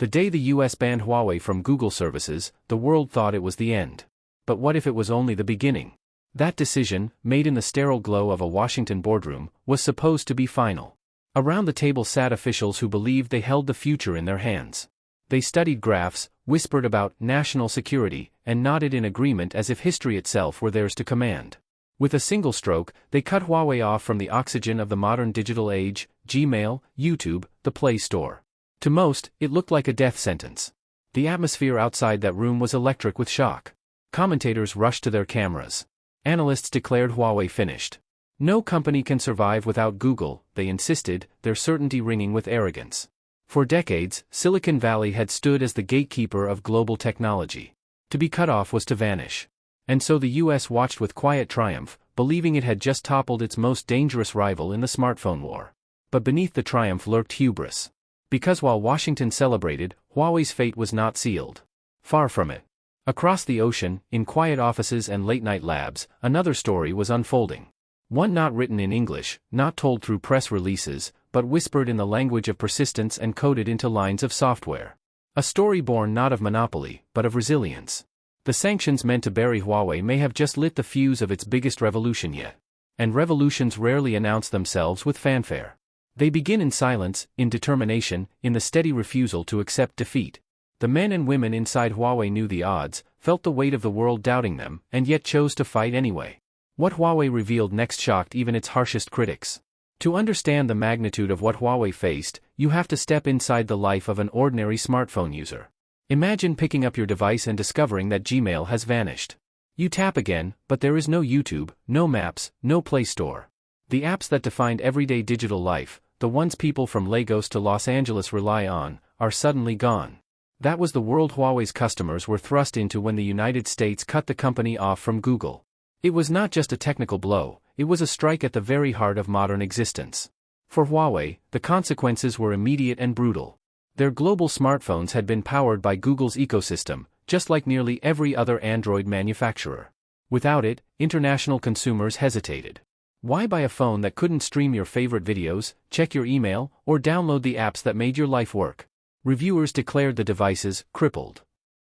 The day the US banned Huawei from Google services, the world thought it was the end. But what if it was only the beginning? That decision, made in the sterile glow of a Washington boardroom, was supposed to be final. Around the table sat officials who believed they held the future in their hands. They studied graphs, whispered about national security, and nodded in agreement as if history itself were theirs to command. With a single stroke, they cut Huawei off from the oxygen of the modern digital age: Gmail, YouTube, the Play Store. To most, it looked like a death sentence. The atmosphere outside that room was electric with shock. Commentators rushed to their cameras. Analysts declared Huawei finished. No company can survive without Google, they insisted, their certainty ringing with arrogance. For decades, Silicon Valley had stood as the gatekeeper of global technology. To be cut off was to vanish. And so the US watched with quiet triumph, believing it had just toppled its most dangerous rival in the smartphone war. But beneath the triumph lurked hubris. Because while Washington celebrated, Huawei's fate was not sealed. Far from it. Across the ocean, in quiet offices and late-night labs, another story was unfolding. One not written in English, not told through press releases, but whispered in the language of persistence and coded into lines of software. A story born not of monopoly, but of resilience. The sanctions meant to bury Huawei may have just lit the fuse of its biggest revolution yet. And revolutions rarely announce themselves with fanfare. They begin in silence, in determination, in the steady refusal to accept defeat. The men and women inside Huawei knew the odds, felt the weight of the world doubting them, and yet chose to fight anyway. What Huawei revealed next shocked even its harshest critics. To understand the magnitude of what Huawei faced, you have to step inside the life of an ordinary smartphone user. Imagine picking up your device and discovering that Gmail has vanished. You tap again, but there is no YouTube, no Maps, no Play Store. The apps that defined everyday digital life, the ones people from Lagos to Los Angeles rely on, are suddenly gone. That was the world Huawei's customers were thrust into when the United States cut the company off from Google. It was not just a technical blow, it was a strike at the very heart of modern existence. For Huawei, the consequences were immediate and brutal. Their global smartphones had been powered by Google's ecosystem, just like nearly every other Android manufacturer. Without it, international consumers hesitated. Why buy a phone that couldn't stream your favorite videos, check your email, or download the apps that made your life work? Reviewers declared the devices crippled.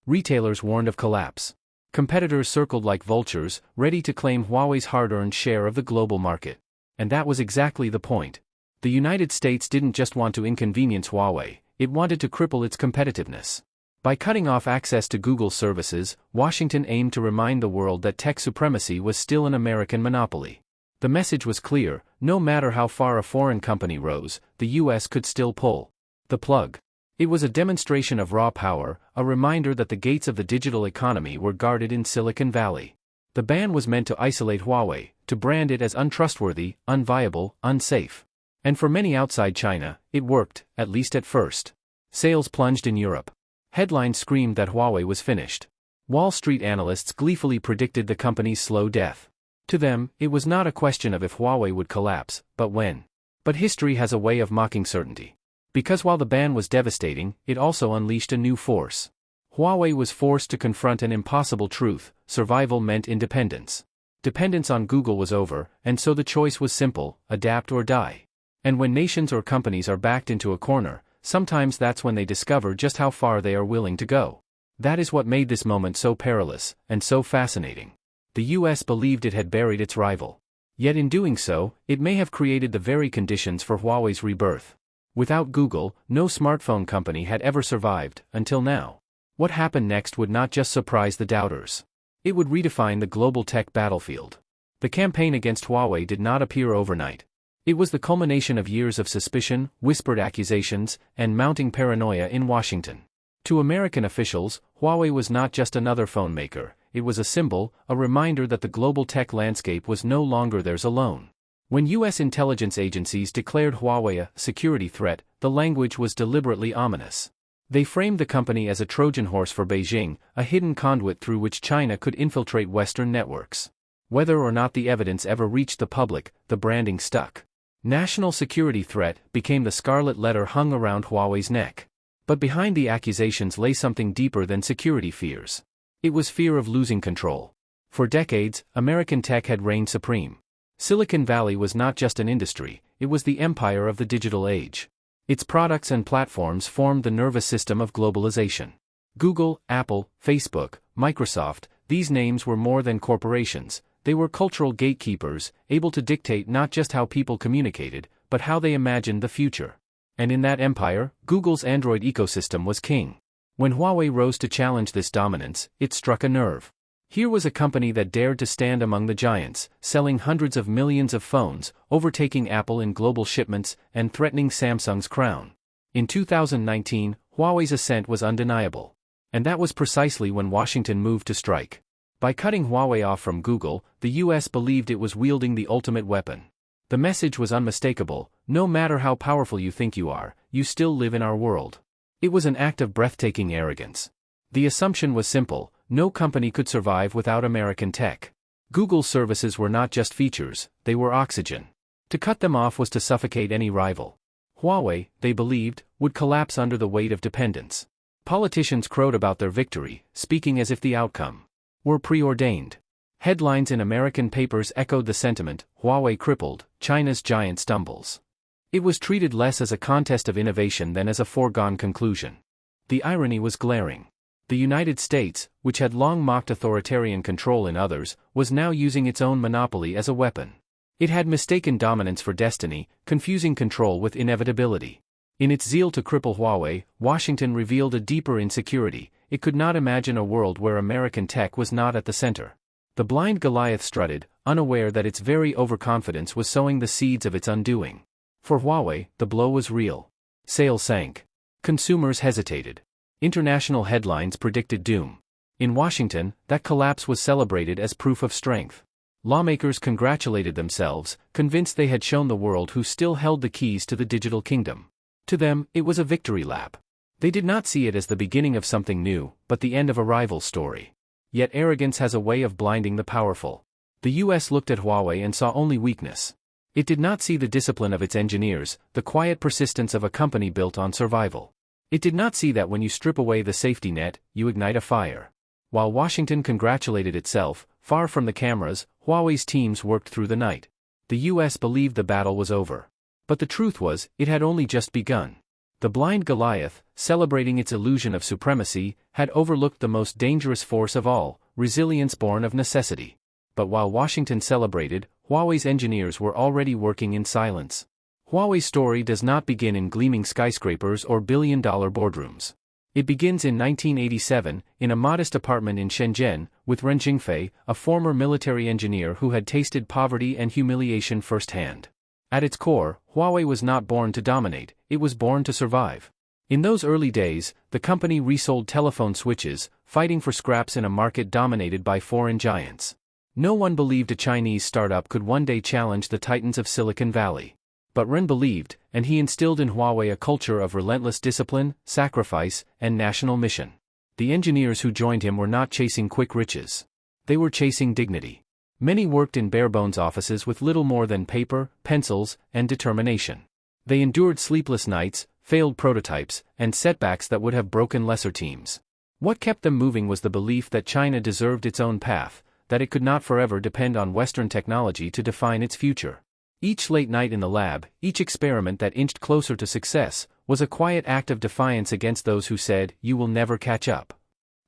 Retailers warned of collapse. Competitors circled like vultures, ready to claim Huawei's hard-earned share of the global market. And that was exactly the point. The United States didn't just want to inconvenience Huawei, it wanted to cripple its competitiveness. By cutting off access to Google's services, Washington aimed to remind the world that tech supremacy was still an American monopoly. The message was clear: no matter how far a foreign company rose, the US could still pull the plug. It was a demonstration of raw power, a reminder that the gates of the digital economy were guarded in Silicon Valley. The ban was meant to isolate Huawei, to brand it as untrustworthy, unviable, unsafe. And for many outside China, it worked, at least at first. Sales plunged in Europe. Headlines screamed that Huawei was finished. Wall Street analysts gleefully predicted the company's slow death. To them, it was not a question of if Huawei would collapse, but when. But history has a way of mocking certainty. Because while the ban was devastating, it also unleashed a new force. Huawei was forced to confront an impossible truth: survival meant independence. Dependence on Google was over, and so the choice was simple: adapt or die. And when nations or companies are backed into a corner, sometimes that's when they discover just how far they are willing to go. That is what made this moment so perilous, and so fascinating. The US believed it had buried its rival. Yet in doing so, it may have created the very conditions for Huawei's rebirth. Without Google, no smartphone company had ever survived, until now. What happened next would not just surprise the doubters. It would redefine the global tech battlefield. The campaign against Huawei did not appear overnight. It was the culmination of years of suspicion, whispered accusations, and mounting paranoia in Washington. To American officials, Huawei was not just another phone maker. It was a symbol, a reminder that the global tech landscape was no longer theirs alone. When U.S. intelligence agencies declared Huawei a security threat, the language was deliberately ominous. They framed the company as a Trojan horse for Beijing, a hidden conduit through which China could infiltrate Western networks. Whether or not the evidence ever reached the public, the branding stuck. National security threat became the scarlet letter hung around Huawei's neck. But behind the accusations lay something deeper than security fears. It was fear of losing control. For decades, American tech had reigned supreme. Silicon Valley was not just an industry, it was the empire of the digital age. Its products and platforms formed the nervous system of globalization. Google, Apple, Facebook, Microsoft, these names were more than corporations, they were cultural gatekeepers, able to dictate not just how people communicated, but how they imagined the future. And in that empire, Google's Android ecosystem was king. When Huawei rose to challenge this dominance, it struck a nerve. Here was a company that dared to stand among the giants, selling hundreds of millions of phones, overtaking Apple in global shipments, and threatening Samsung's crown. In 2019, Huawei's ascent was undeniable. And that was precisely when Washington moved to strike. By cutting Huawei off from Google, the US believed it was wielding the ultimate weapon. The message was unmistakable: no matter how powerful you think you are, you still live in our world. It was an act of breathtaking arrogance. The assumption was simple: no company could survive without American tech. Google's services were not just features, they were oxygen. To cut them off was to suffocate any rival. Huawei, they believed, would collapse under the weight of dependence. Politicians crowed about their victory, speaking as if the outcome were preordained. Headlines in American papers echoed the sentiment: Huawei crippled, China's giant stumbles. It was treated less as a contest of innovation than as a foregone conclusion. The irony was glaring. The United States, which had long mocked authoritarian control in others, was now using its own monopoly as a weapon. It had mistaken dominance for destiny, confusing control with inevitability. In its zeal to cripple Huawei, Washington revealed a deeper insecurity: it could not imagine a world where American tech was not at the center. The blind Goliath strutted, unaware that its very overconfidence was sowing the seeds of its undoing. For Huawei, the blow was real. Sales sank. Consumers hesitated. International headlines predicted doom. In Washington, that collapse was celebrated as proof of strength. Lawmakers congratulated themselves, convinced they had shown the world who still held the keys to the digital kingdom. To them, it was a victory lap. They did not see it as the beginning of something new, but the end of a rival's story. Yet arrogance has a way of blinding the powerful. The US looked at Huawei and saw only weakness. It did not see the discipline of its engineers, the quiet persistence of a company built on survival. It did not see that when you strip away the safety net, you ignite a fire. While Washington congratulated itself, far from the cameras, Huawei's teams worked through the night. The US believed the battle was over. But the truth was, it had only just begun. The blind Goliath, celebrating its illusion of supremacy, had overlooked the most dangerous force of all: resilience born of necessity. But while Washington celebrated, Huawei's engineers were already working in silence. Huawei's story does not begin in gleaming skyscrapers or billion-dollar boardrooms. It begins in 1987, in a modest apartment in Shenzhen, with Ren Jingfei, a former military engineer who had tasted poverty and humiliation firsthand. At its core, Huawei was not born to dominate, it was born to survive. In those early days, the company resold telephone switches, fighting for scraps in a market dominated by foreign giants. No one believed a Chinese startup could one day challenge the titans of Silicon Valley. But Ren believed, and he instilled in Huawei a culture of relentless discipline, sacrifice, and national mission. The engineers who joined him were not chasing quick riches. They were chasing dignity. Many worked in bare-bones offices with little more than paper, pencils, and determination. They endured sleepless nights, failed prototypes, and setbacks that would have broken lesser teams. What kept them moving was the belief that China deserved its own path, that it could not forever depend on Western technology to define its future. Each late night in the lab, each experiment that inched closer to success, was a quiet act of defiance against those who said, "You will never catch up."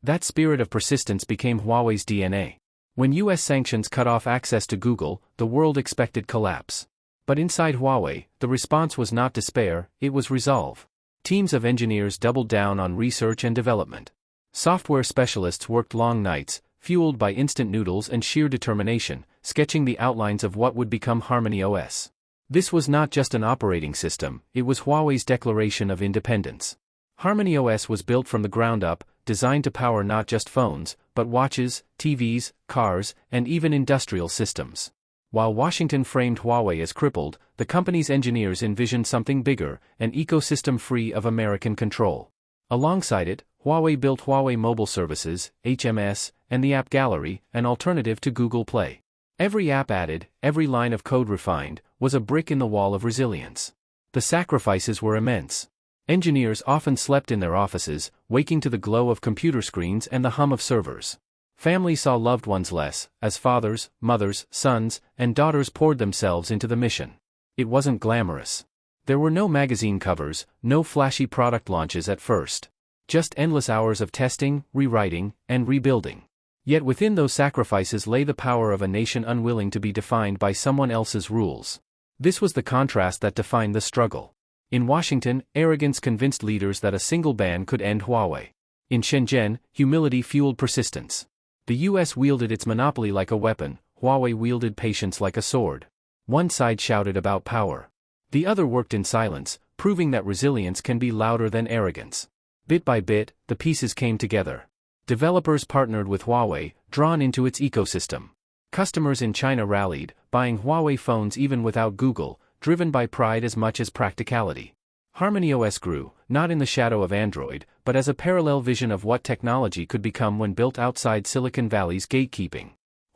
That spirit of persistence became Huawei's DNA. When US sanctions cut off access to Google, the world expected collapse. But inside Huawei, the response was not despair, it was resolve. Teams of engineers doubled down on research and development. Software specialists worked long nights, fueled by instant noodles and sheer determination, sketching the outlines of what would become HarmonyOS. This was not just an operating system, it was Huawei's declaration of independence. HarmonyOS was built from the ground up, designed to power not just phones, but watches, TVs, cars, and even industrial systems. While Washington framed Huawei as crippled, the company's engineers envisioned something bigger, an ecosystem free of American control. Alongside it, Huawei built Huawei Mobile Services, HMS, and the AppGallery, an alternative to Google Play. Every app added, every line of code refined, was a brick in the wall of resilience. The sacrifices were immense. Engineers often slept in their offices, waking to the glow of computer screens and the hum of servers. Families saw loved ones less, as fathers, mothers, sons, and daughters poured themselves into the mission. It wasn't glamorous. There were no magazine covers, no flashy product launches at first. Just endless hours of testing, rewriting, and rebuilding. Yet within those sacrifices lay the power of a nation unwilling to be defined by someone else's rules. This was the contrast that defined the struggle. In Washington, arrogance convinced leaders that a single ban could end Huawei. In Shenzhen, humility fueled persistence. The US wielded its monopoly like a weapon, Huawei wielded patience like a sword. One side shouted about power. The other worked in silence, proving that resilience can be louder than arrogance. Bit by bit, the pieces came together. Developers partnered with Huawei, drawn into its ecosystem. Customers in China rallied, buying Huawei phones even without Google, driven by pride as much as practicality. HarmonyOS grew, not in the shadow of Android, but as a parallel vision of what technology could become when built outside Silicon Valley's gatekeeping.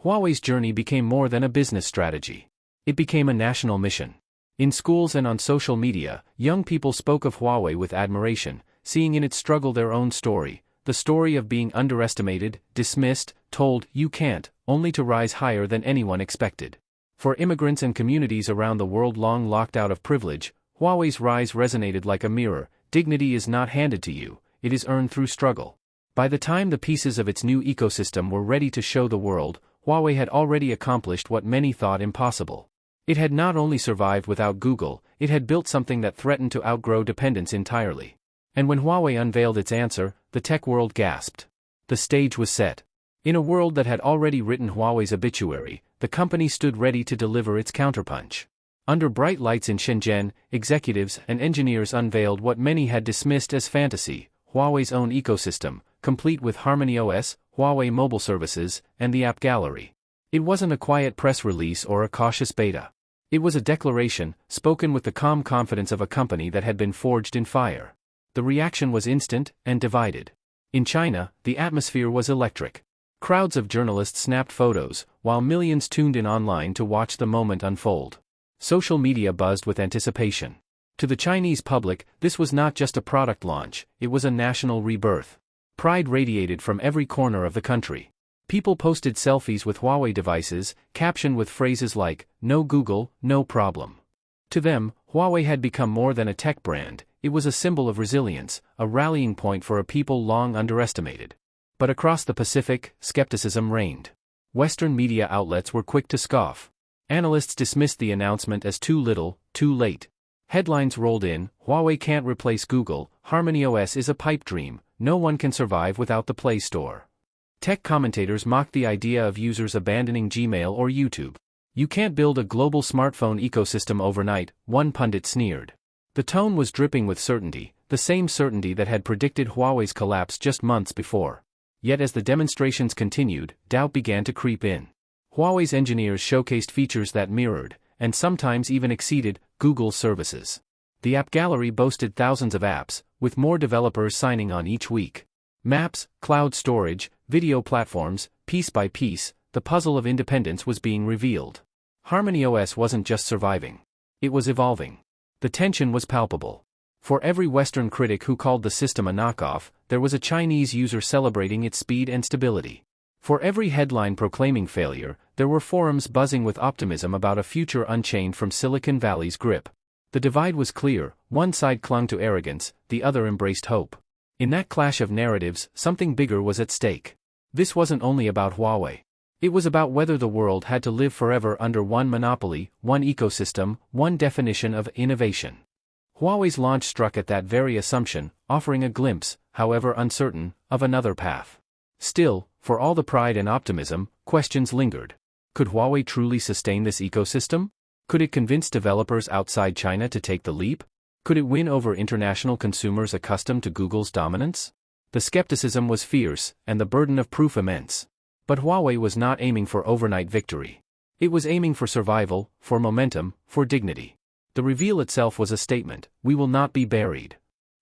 Huawei's journey became more than a business strategy. It became a national mission. In schools and on social media, young people spoke of Huawei with admiration, seeing in its struggle their own story, the story of being underestimated, dismissed, told, "You can't," only to rise higher than anyone expected. For immigrants and communities around the world long locked out of privilege, Huawei's rise resonated like a mirror. Dignity is not handed to you, it is earned through struggle. By the time the pieces of its new ecosystem were ready to show the world, Huawei had already accomplished what many thought impossible. It had not only survived without Google, it had built something that threatened to outgrow dependence entirely. And when Huawei unveiled its answer, the tech world gasped. The stage was set. In a world that had already written Huawei's obituary, the company stood ready to deliver its counterpunch. Under bright lights in Shenzhen, executives and engineers unveiled what many had dismissed as fantasy, Huawei's own ecosystem, complete with HarmonyOS, Huawei mobile services, and the AppGallery. It wasn't a quiet press release or a cautious beta. It was a declaration, spoken with the calm confidence of a company that had been forged in fire. The reaction was instant and divided. In China, the atmosphere was electric. Crowds of journalists snapped photos, while millions tuned in online to watch the moment unfold. Social media buzzed with anticipation. To the Chinese public, this was not just a product launch, it was a national rebirth. Pride radiated from every corner of the country. People posted selfies with Huawei devices, captioned with phrases like, "No Google, no problem." To them, Huawei had become more than a tech brand, it was a symbol of resilience, a rallying point for a people long underestimated. But across the Pacific, skepticism reigned. Western media outlets were quick to scoff. Analysts dismissed the announcement as too little, too late. Headlines rolled in, "Huawei can't replace Google, HarmonyOS is a pipe dream, no one can survive without the Play Store." Tech commentators mocked the idea of users abandoning Gmail or YouTube. "You can't build a global smartphone ecosystem overnight," one pundit sneered. The tone was dripping with certainty, the same certainty that had predicted Huawei's collapse just months before. Yet as the demonstrations continued, doubt began to creep in. Huawei's engineers showcased features that mirrored, and sometimes even exceeded, Google's services. The AppGallery boasted thousands of apps, with more developers signing on each week. Maps, cloud storage, video platforms, piece by piece, the puzzle of independence was being revealed. HarmonyOS wasn't just surviving. It was evolving. The tension was palpable. For every Western critic who called the system a knockoff, there was a Chinese user celebrating its speed and stability. For every headline proclaiming failure, there were forums buzzing with optimism about a future unchained from Silicon Valley's grip. The divide was clear, one side clung to arrogance, the other embraced hope. In that clash of narratives, something bigger was at stake. This wasn't only about Huawei. It was about whether the world had to live forever under one monopoly, one ecosystem, one definition of innovation. Huawei's launch struck at that very assumption, offering a glimpse, however uncertain, of another path. Still, for all the pride and optimism, questions lingered. Could Huawei truly sustain this ecosystem? Could it convince developers outside China to take the leap? Could it win over international consumers accustomed to Google's dominance? The skepticism was fierce, and the burden of proof immense. But Huawei was not aiming for overnight victory. It was aiming for survival, for momentum, for dignity. The reveal itself was a statement, "We will not be buried."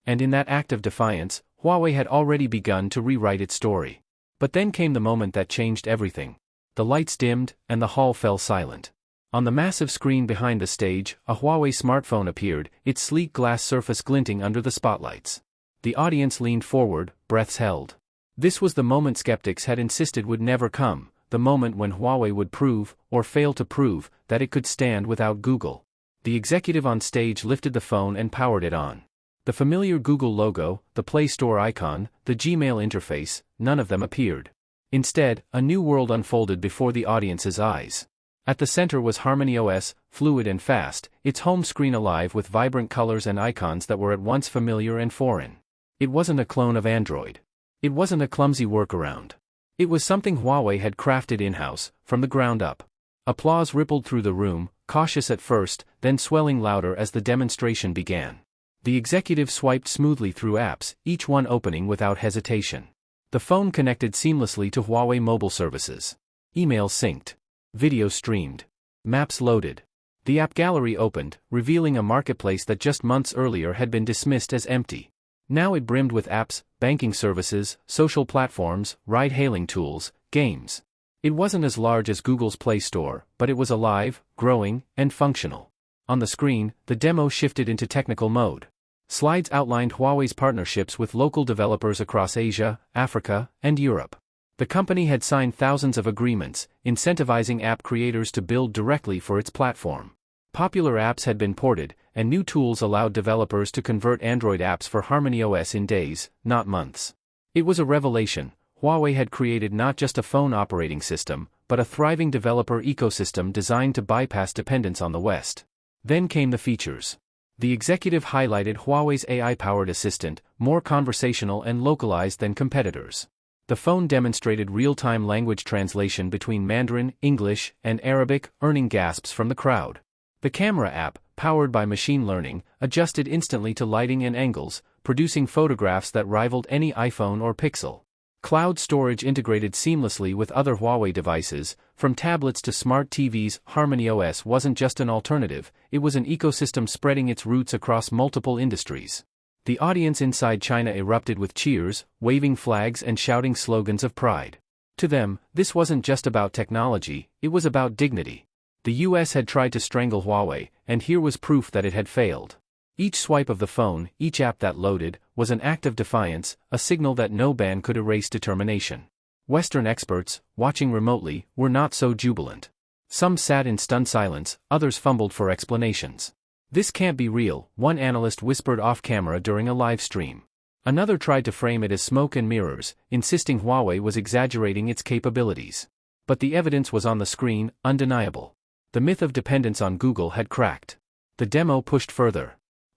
And in that act of defiance, Huawei had already begun to rewrite its story. But then came the moment that changed everything. The lights dimmed, and the hall fell silent. On the massive screen behind the stage, a Huawei smartphone appeared, its sleek glass surface glinting under the spotlights. The audience leaned forward, breaths held. This was the moment skeptics had insisted would never come, the moment when Huawei would prove, or fail to prove, that it could stand without Google. The executive on stage lifted the phone and powered it on. The familiar Google logo, the Play Store icon, the Gmail interface, none of them appeared. Instead, a new world unfolded before the audience's eyes. At the center was HarmonyOS, fluid and fast, its home screen alive with vibrant colors and icons that were at once familiar and foreign. It wasn't a clone of Android. It wasn't a clumsy workaround. It was something Huawei had crafted in-house, from the ground up. Applause rippled through the room, cautious at first, then swelling louder as the demonstration began. The executive swiped smoothly through apps, each one opening without hesitation. The phone connected seamlessly to Huawei mobile services. Emails synced. Video streamed. Maps loaded. The AppGallery opened, revealing a marketplace that just months earlier had been dismissed as empty. Now it brimmed with apps, banking services, social platforms, ride-hailing tools, games. It wasn't as large as Google's Play Store, but it was alive, growing, and functional. On the screen, the demo shifted into technical mode. Slides outlined Huawei's partnerships with local developers across Asia, Africa, and Europe. The company had signed thousands of agreements, incentivizing app creators to build directly for its platform. Popular apps had been ported, and new tools allowed developers to convert Android apps for HarmonyOS in days, not months. It was a revelation. Huawei had created not just a phone operating system, but a thriving developer ecosystem designed to bypass dependence on the West. Then came the features. The executive highlighted Huawei's AI-powered assistant, more conversational and localized than competitors. The phone demonstrated real-time language translation between Mandarin, English, and Arabic, earning gasps from the crowd. The camera app, powered by machine learning, adjusted instantly to lighting and angles, producing photographs that rivaled any iPhone or Pixel. Cloud storage integrated seamlessly with other Huawei devices, from tablets to smart TVs. HarmonyOS wasn't just an alternative, it was an ecosystem spreading its roots across multiple industries. The audience inside China erupted with cheers, waving flags and shouting slogans of pride. To them, this wasn't just about technology, it was about dignity. The US had tried to strangle Huawei, and here was proof that it had failed. Each swipe of the phone, each app that loaded, was an act of defiance, a signal that no ban could erase determination. Western experts, watching remotely, were not so jubilant. Some sat in stunned silence, others fumbled for explanations. "This can't be real," one analyst whispered off-camera during a live stream. Another tried to frame it as smoke and mirrors, insisting Huawei was exaggerating its capabilities. But the evidence was on the screen, undeniable. The myth of dependence on Google had cracked. The demo pushed further.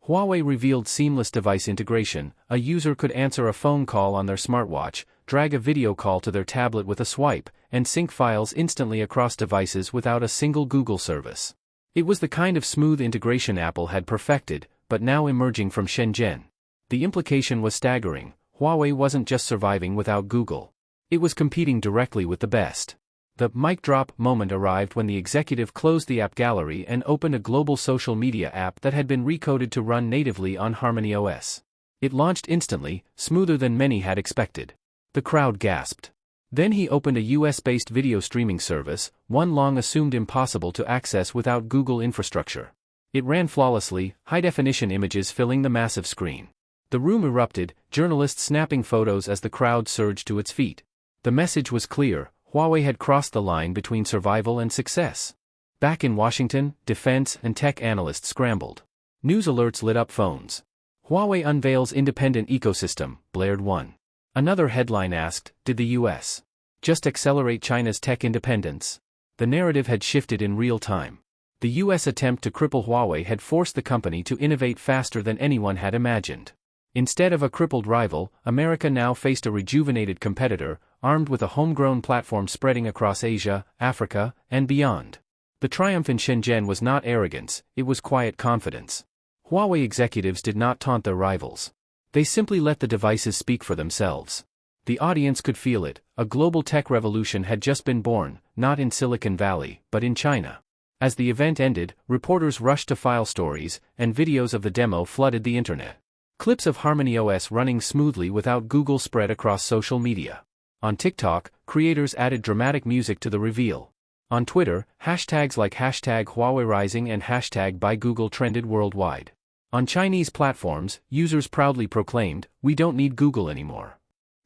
Huawei revealed seamless device integration. A user could answer a phone call on their smartwatch, drag a video call to their tablet with a swipe, and sync files instantly across devices without a single Google service. It was the kind of smooth integration Apple had perfected, but now emerging from Shenzhen. The implication was staggering. Huawei wasn't just surviving without Google. It was competing directly with the best. The mic drop moment arrived when the executive closed the AppGallery and opened a global social media app that had been recoded to run natively on HarmonyOS. It launched instantly, smoother than many had expected. The crowd gasped. Then he opened a US-based video streaming service, one long assumed impossible to access without Google infrastructure. It ran flawlessly, high-definition images filling the massive screen. The room erupted, journalists snapping photos as the crowd surged to its feet. The message was clear. Huawei had crossed the line between survival and success. Back in Washington, defense and tech analysts scrambled. News alerts lit up phones. Huawei unveils independent ecosystem, blared one. Another headline asked, did the US just accelerate China's tech independence? The narrative had shifted in real time. The US attempt to cripple Huawei had forced the company to innovate faster than anyone had imagined. Instead of a crippled rival, America now faced a rejuvenated competitor, armed with a homegrown platform spreading across Asia, Africa, and beyond. The triumph in Shenzhen was not arrogance, it was quiet confidence. Huawei executives did not taunt their rivals. They simply let the devices speak for themselves. The audience could feel it. A global tech revolution had just been born, not in Silicon Valley, but in China. As the event ended, reporters rushed to file stories, and videos of the demo flooded the internet. Clips of HarmonyOS running smoothly without Google spread across social media. On TikTok, creators added dramatic music to the reveal. On Twitter, hashtags like #HuaweiRising and #BuyGoogle trended worldwide. On Chinese platforms, users proudly proclaimed, "We don't need Google anymore."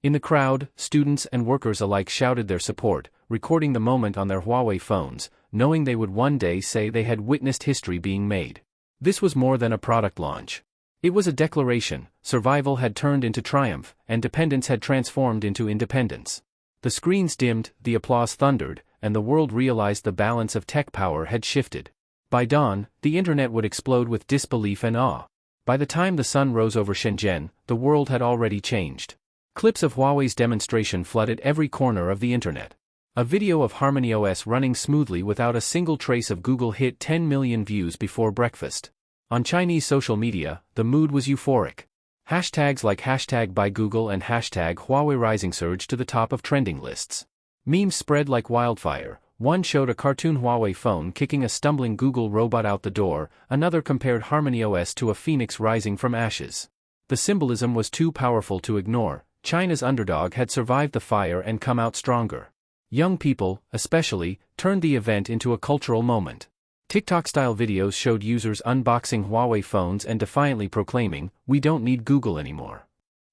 In the crowd, students and workers alike shouted their support, recording the moment on their Huawei phones, knowing they would one day say they had witnessed history being made. This was more than a product launch. It was a declaration: survival had turned into triumph, and dependence had transformed into independence. The screens dimmed, the applause thundered, and the world realized the balance of tech power had shifted. By dawn, the internet would explode with disbelief and awe. By the time the sun rose over Shenzhen, the world had already changed. Clips of Huawei's demonstration flooded every corner of the internet. A video of HarmonyOS running smoothly without a single trace of Google hit 10 million views before breakfast. On Chinese social media, the mood was euphoric. Hashtags like #BuyGoogle and #Huawei Rising surged to the top of trending lists. Memes spread like wildfire. One showed a cartoon Huawei phone kicking a stumbling Google robot out the door, another compared HarmonyOS to a phoenix rising from ashes. The symbolism was too powerful to ignore. China's underdog had survived the fire and come out stronger. Young people, especially, turned the event into a cultural moment. TikTok-style videos showed users unboxing Huawei phones and defiantly proclaiming, "We don't need Google anymore."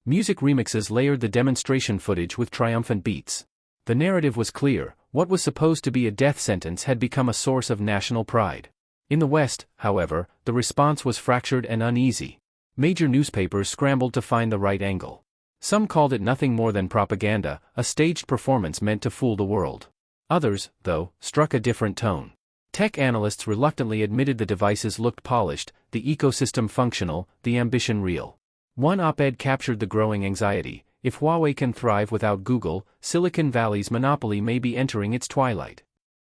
Music remixes layered the demonstration footage with triumphant beats. The narrative was clear: what was supposed to be a death sentence had become a source of national pride. In the West, however, the response was fractured and uneasy. Major newspapers scrambled to find the right angle. Some called it nothing more than propaganda, a staged performance meant to fool the world. Others, though, struck a different tone. Tech analysts reluctantly admitted the devices looked polished, the ecosystem functional, the ambition real. One op-ed captured the growing anxiety: if Huawei can thrive without Google, Silicon Valley's monopoly may be entering its twilight.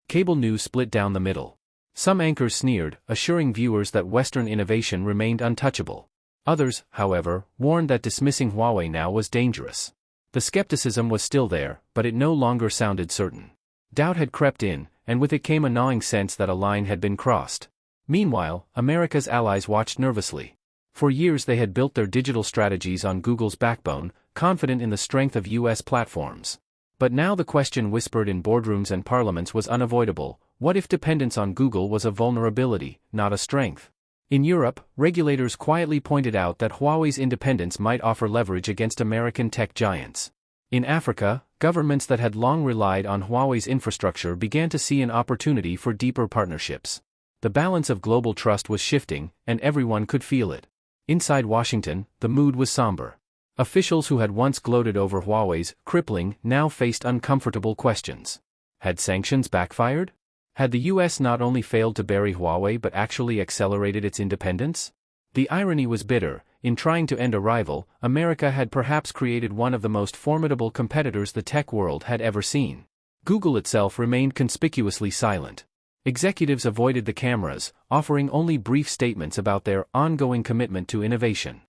Cable news split down the middle. Some anchors sneered, assuring viewers that Western innovation remained untouchable. Others, however, warned that dismissing Huawei now was dangerous. The skepticism was still there, but it no longer sounded certain. Doubt had crept in, and with it came a gnawing sense that a line had been crossed. Meanwhile, America's allies watched nervously. For years they had built their digital strategies on Google's backbone, confident in the strength of U.S. platforms. But now the question whispered in boardrooms and parliaments was unavoidable: what if dependence on Google was a vulnerability, not a strength? In Europe, regulators quietly pointed out that Huawei's independence might offer leverage against American tech giants. In Africa, governments that had long relied on Huawei's infrastructure began to see an opportunity for deeper partnerships. The balance of global trust was shifting, and everyone could feel it. Inside Washington, the mood was somber. Officials who had once gloated over Huawei's crippling now faced uncomfortable questions. Had sanctions backfired? Had the U.S. not only failed to bury Huawei but actually accelerated its independence? The irony was bitter: in trying to end a rival, America had perhaps created one of the most formidable competitors the tech world had ever seen. Google itself remained conspicuously silent. Executives avoided the cameras, offering only brief statements about their ongoing commitment to innovation.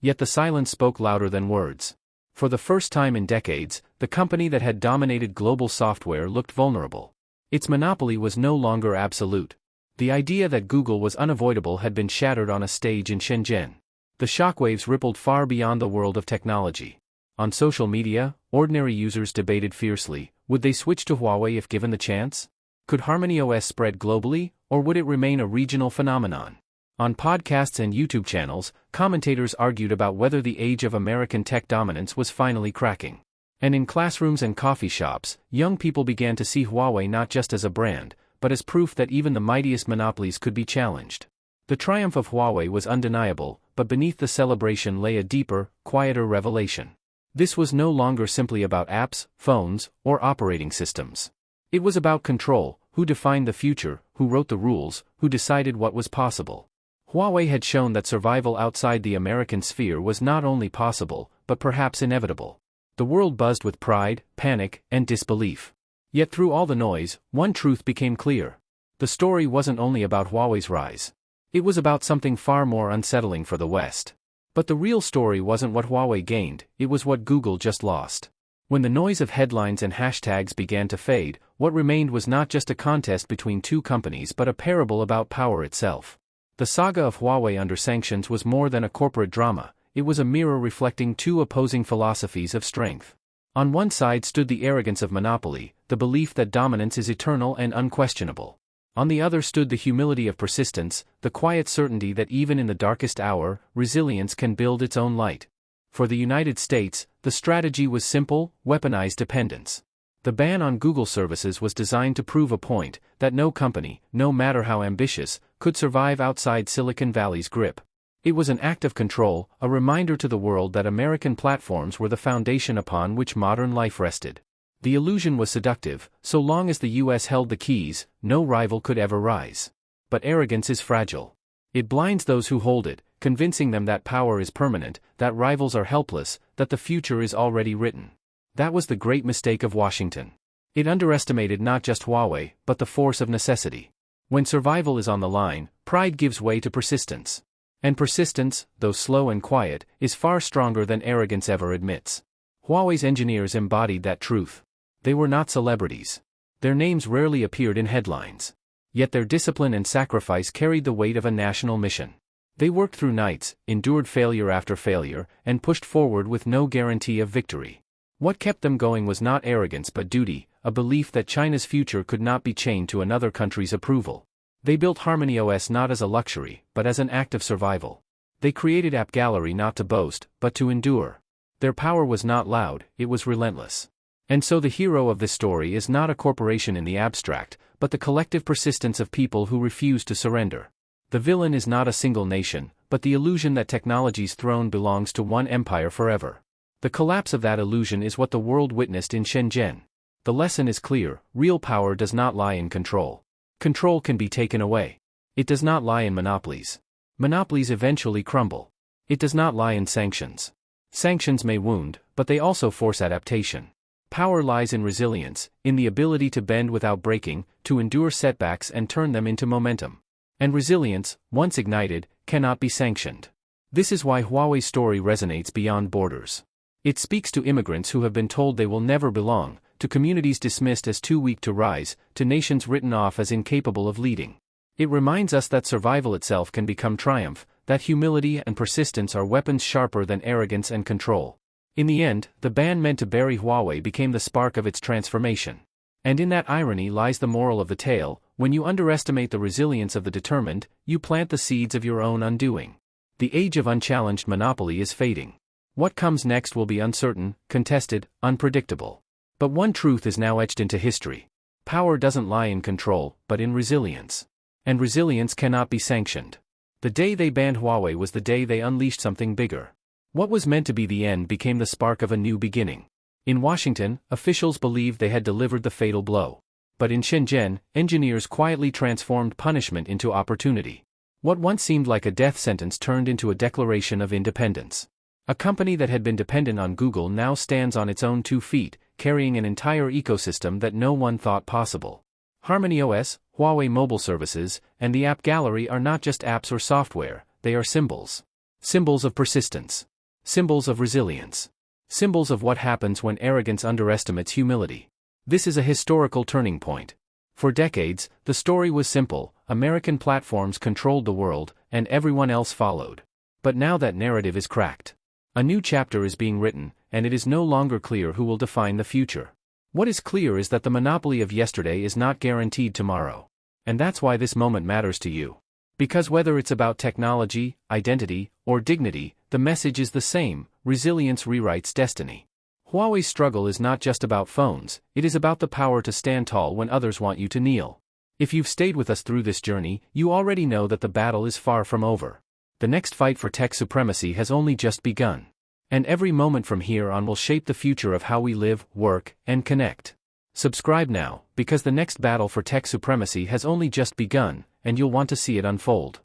Yet the silence spoke louder than words. For the first time in decades, the company that had dominated global software looked vulnerable. Its monopoly was no longer absolute. The idea that Google was unavoidable had been shattered on a stage in Shenzhen. The shockwaves rippled far beyond the world of technology. On social media, ordinary users debated fiercely: would they switch to Huawei if given the chance? Could HarmonyOS spread globally, or would it remain a regional phenomenon? On podcasts and YouTube channels, commentators argued about whether the age of American tech dominance was finally cracking. And in classrooms and coffee shops, young people began to see Huawei not just as a brand, but as proof that even the mightiest monopolies could be challenged. The triumph of Huawei was undeniable, but beneath the celebration lay a deeper, quieter revelation. This was no longer simply about apps, phones, or operating systems. It was about control: who defined the future, who wrote the rules, who decided what was possible. Huawei had shown that survival outside the American sphere was not only possible, but perhaps inevitable. The world buzzed with pride, panic, and disbelief. Yet through all the noise, one truth became clear. The story wasn't only about Huawei's rise. It was about something far more unsettling for the West. But the real story wasn't what Huawei gained, it was what Google just lost. When the noise of headlines and hashtags began to fade, what remained was not just a contest between two companies but a parable about power itself. The saga of Huawei under sanctions was more than a corporate drama, it was a mirror reflecting two opposing philosophies of strength. On one side stood the arrogance of monopoly, the belief that dominance is eternal and unquestionable. On the other stood the humility of persistence, the quiet certainty that even in the darkest hour, resilience can build its own light. For the United States, the strategy was simple: weaponize dependence. The ban on Google services was designed to prove a point: that no company, no matter how ambitious, could survive outside Silicon Valley's grip. It was an act of control, a reminder to the world that American platforms were the foundation upon which modern life rested. The illusion was seductive: so long as the US held the keys, no rival could ever rise. But arrogance is fragile. It blinds those who hold it, convincing them that power is permanent, that rivals are helpless, that the future is already written. That was the great mistake of Washington. It underestimated not just Huawei, but the force of necessity. When survival is on the line, pride gives way to persistence. And persistence, though slow and quiet, is far stronger than arrogance ever admits. Huawei's engineers embodied that truth. They were not celebrities. Their names rarely appeared in headlines. Yet their discipline and sacrifice carried the weight of a national mission. They worked through nights, endured failure after failure, and pushed forward with no guarantee of victory. What kept them going was not arrogance but duty, a belief that China's future could not be chained to another country's approval. They built HarmonyOS not as a luxury, but as an act of survival. They created AppGallery not to boast, but to endure. Their power was not loud, it was relentless. And so the hero of this story is not a corporation in the abstract, but the collective persistence of people who refuse to surrender. The villain is not a single nation, but the illusion that technology's throne belongs to one empire forever. The collapse of that illusion is what the world witnessed in Shenzhen. The lesson is clear: real power does not lie in control. Control can be taken away. It does not lie in monopolies. Monopolies eventually crumble. It does not lie in sanctions. Sanctions may wound, but they also force adaptation. Power lies in resilience, in the ability to bend without breaking, to endure setbacks and turn them into momentum. And resilience, once ignited, cannot be sanctioned. This is why Huawei's story resonates beyond borders. It speaks to immigrants who have been told they will never belong, to communities dismissed as too weak to rise, to nations written off as incapable of leading. It reminds us that survival itself can become triumph, that humility and persistence are weapons sharper than arrogance and control. In the end, the ban meant to bury Huawei became the spark of its transformation. And in that irony lies the moral of the tale: when you underestimate the resilience of the determined, you plant the seeds of your own undoing. The age of unchallenged monopoly is fading. What comes next will be uncertain, contested, unpredictable. But one truth is now etched into history. Power doesn't lie in control, but in resilience. And resilience cannot be sanctioned. The day they banned Huawei was the day they unleashed something bigger. What was meant to be the end became the spark of a new beginning. In Washington, officials believed they had delivered the fatal blow. But in Shenzhen, engineers quietly transformed punishment into opportunity. What once seemed like a death sentence turned into a declaration of independence. A company that had been dependent on Google now stands on its own 2 feet, carrying an entire ecosystem that no one thought possible. HarmonyOS, Huawei mobile services, and the AppGallery are not just apps or software, they are symbols. Symbols of persistence. Symbols of resilience. Symbols of what happens when arrogance underestimates humility. This is a historical turning point. For decades, the story was simple: American platforms controlled the world, and everyone else followed. But now that narrative is cracked. A new chapter is being written, and it is no longer clear who will define the future. What is clear is that the monopoly of yesterday is not guaranteed tomorrow. And that's why this moment matters to you. Because whether it's about technology, identity, or dignity, the message is the same: resilience rewrites destiny. Huawei's struggle is not just about phones, it is about the power to stand tall when others want you to kneel. If you've stayed with us through this journey, you already know that the battle is far from over. The next fight for tech supremacy has only just begun. And every moment from here on will shape the future of how we live, work, and connect. Subscribe now, because the next battle for tech supremacy has only just begun, and you'll want to see it unfold.